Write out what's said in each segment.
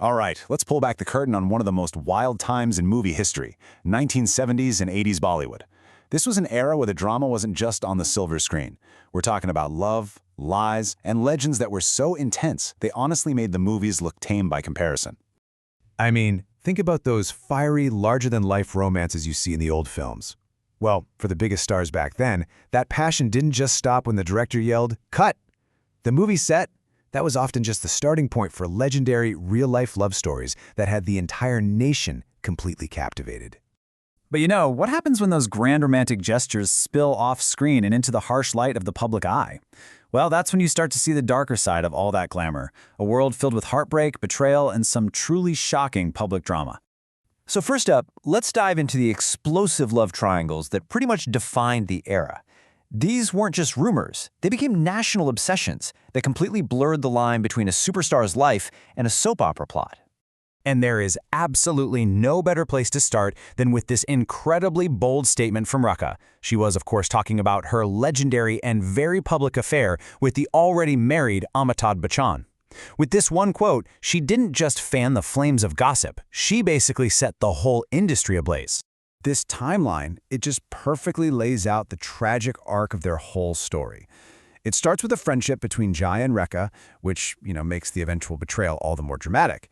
All right, let's pull back the curtain on one of the most wild times in movie history, 1970s and 80s Bollywood. This was an era where the drama wasn't just on the silver screen. We're talking about love, lies, and legends that were so intense, they honestly made the movies look tame by comparison. I mean, think about those fiery, larger-than-life romances you see in the old films. Well, for the biggest stars back then, that passion didn't just stop when the director yelled, "Cut!" The movie set, that was often just the starting point for legendary, real-life love stories that had the entire nation completely captivated. But what happens when those grand romantic gestures spill off screen and into the harsh light of the public eye? Well, that's when you start to see the darker side of all that glamour, a world filled with heartbreak, betrayal, and some truly shocking public drama. So first up, let's dive into the explosive love triangles that pretty much defined the era. These weren't just rumors, they became national obsessions that completely blurred the line between a superstar's life and a soap opera plot. And there is absolutely no better place to start than with this incredibly bold statement from Rakha. She was, of course, talking about her legendary and very public affair with the already married Amitabh Bachchan. With this one quote, she didn't just fan the flames of gossip, she basically set the whole industry ablaze. This timeline, it just perfectly lays out the tragic arc of their whole story. It starts with a friendship between Jaya and Rekha, which, makes the eventual betrayal all the more dramatic.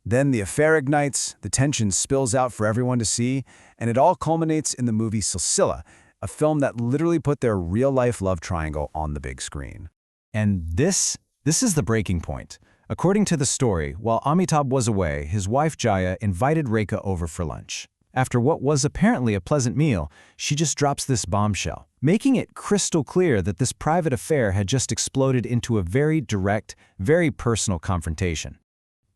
Then the affair ignites, the tension spills out for everyone to see, and it all culminates in the movie Silsila, a film that literally put their real-life love triangle on the big screen. And this is the breaking point. According to the story, while Amitabh was away, his wife Jaya invited Rekha over for lunch. After what was apparently a pleasant meal, she just drops this bombshell, making it crystal clear that this private affair had just exploded into a very direct, very personal confrontation.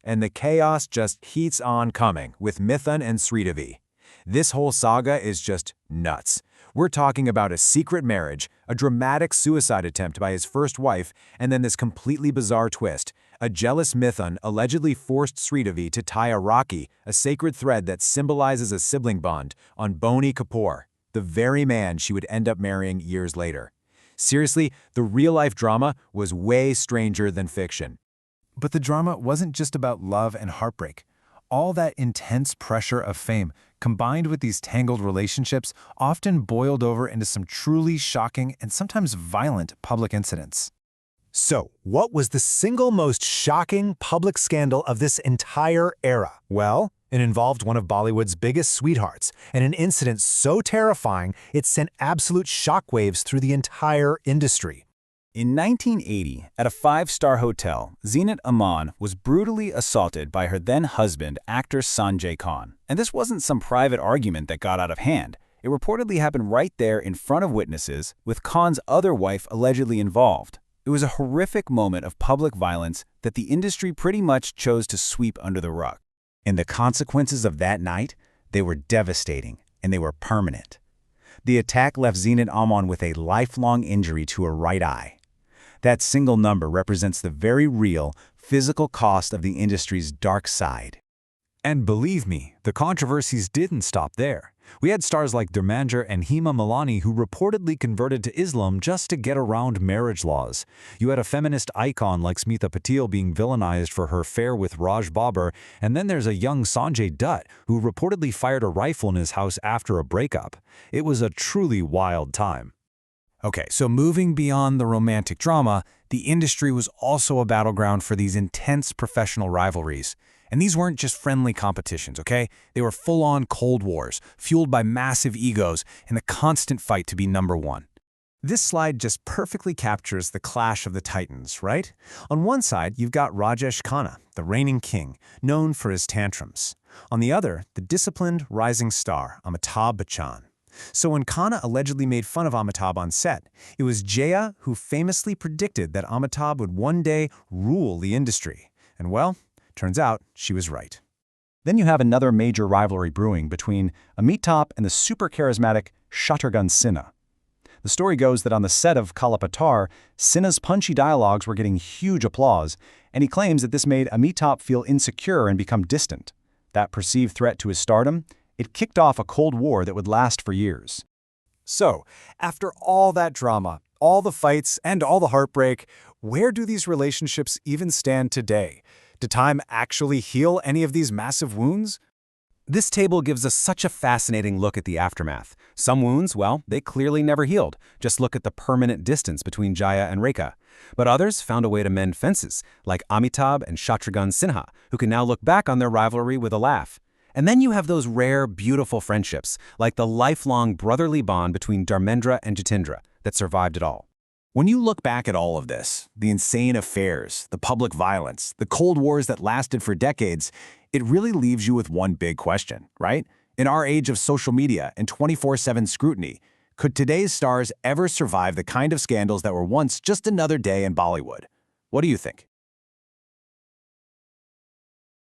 And the chaos just heats on coming with Mithun and Sridevi. This whole saga is just nuts. We're talking about a secret marriage, a dramatic suicide attempt by his first wife, and then this completely bizarre twist. A jealous Mithun allegedly forced Sridevi to tie a Rakhi, a sacred thread that symbolizes a sibling bond, on Boney Kapoor, the very man she would end up marrying years later. Seriously, the real-life drama was way stranger than fiction. But the drama wasn't just about love and heartbreak. All that intense pressure of fame, combined with these tangled relationships, often boiled over into some truly shocking and sometimes violent public incidents. So, what was the single most shocking public scandal of this entire era? Well, it involved one of Bollywood's biggest sweethearts, and an incident so terrifying it sent absolute shockwaves through the entire industry. In 1980, at a five-star hotel, Zeenat Aman was brutally assaulted by her then-husband, actor Sanjay Khan. And this wasn't some private argument that got out of hand. It reportedly happened right there in front of witnesses, with Khan's other wife allegedly involved. It was a horrific moment of public violence that the industry pretty much chose to sweep under the rug. And the consequences of that night, they were devastating, and they were permanent. The attack left Zeenat Aman with a lifelong injury to her right eye. That single number represents the very real, physical cost of the industry's dark side. And believe me, the controversies didn't stop there. We had stars like Dharmendra and Hema Malani who reportedly converted to Islam just to get around marriage laws. You had a feminist icon like Smita Patil being villainized for her affair with Raj Babbar, and then there's a young Sanjay Dutt who reportedly fired a rifle in his house after a breakup. It was a truly wild time. Okay, so moving beyond the romantic drama, the industry was also a battleground for these intense professional rivalries. And these weren't just friendly competitions, okay? They were full-on Cold Wars, fueled by massive egos and the constant fight to be number one. This slide just perfectly captures the clash of the titans, right? On one side, you've got Rajesh Khanna, the reigning king, known for his tantrums. On the other, the disciplined, rising star, Amitabh Bachchan. So when Khanna allegedly made fun of Amitabh on set, it was Jaya who famously predicted that Amitabh would one day rule the industry. And well, turns out she was right. Then you have another major rivalry brewing between Amitabh and the super charismatic Shatrughan Sinha. The story goes that on the set of Kalapatar, Sinha's punchy dialogues were getting huge applause, and he claims that this made Amitabh feel insecure and become distant. That perceived threat to his stardom, it kicked off a Cold War that would last for years. So, after all that drama, all the fights, and all the heartbreak, where do these relationships even stand today? Did time actually heal any of these massive wounds? This table gives us such a fascinating look at the aftermath. Some wounds, well, they clearly never healed. Just look at the permanent distance between Jaya and Rekha. But others found a way to mend fences, like Amitabh and Shatrughan Sinha, who can now look back on their rivalry with a laugh. And then you have those rare, beautiful friendships, like the lifelong brotherly bond between Dharmendra and Jitendra, that survived it all. When you look back at all of this, the insane affairs, the public violence, the Cold Wars that lasted for decades, it really leaves you with one big question, right? In our age of social media and 24/7 scrutiny, could today's stars ever survive the kind of scandals that were once just another day in Bollywood? What do you think?